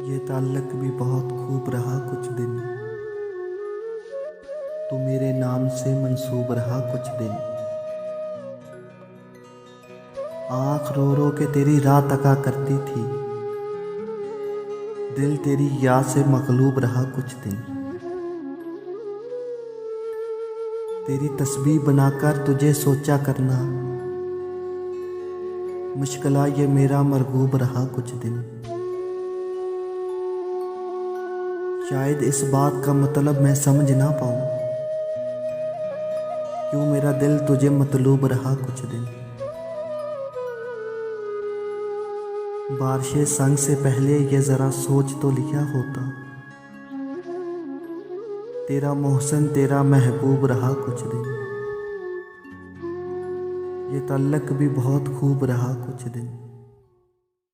ये ताल्लुक भी बहुत खूब रहा कुछ दिन। तू मेरे नाम से मंसूब रहा कुछ दिन। आँख रो रो के तेरी राह तका करती थी। दिल तेरी याद से मगलूब रहा कुछ दिन। तेरी तस्बीह बनाकर तुझे सोचा करना मुश्किला ये मेरा मरगूब रहा कुछ दिन। शायद इस बात का मतलब मैं समझ ना पाऊँ, क्यों मेरा दिल तुझे मतलूब रहा कुछ दिन। बारिशे संग से पहले ये ज़रा सोच तो लिया होता, तेरा मोहसिन तेरा महबूब रहा कुछ दिन। ये ताल्लुक भी बहुत खूब रहा कुछ दिन।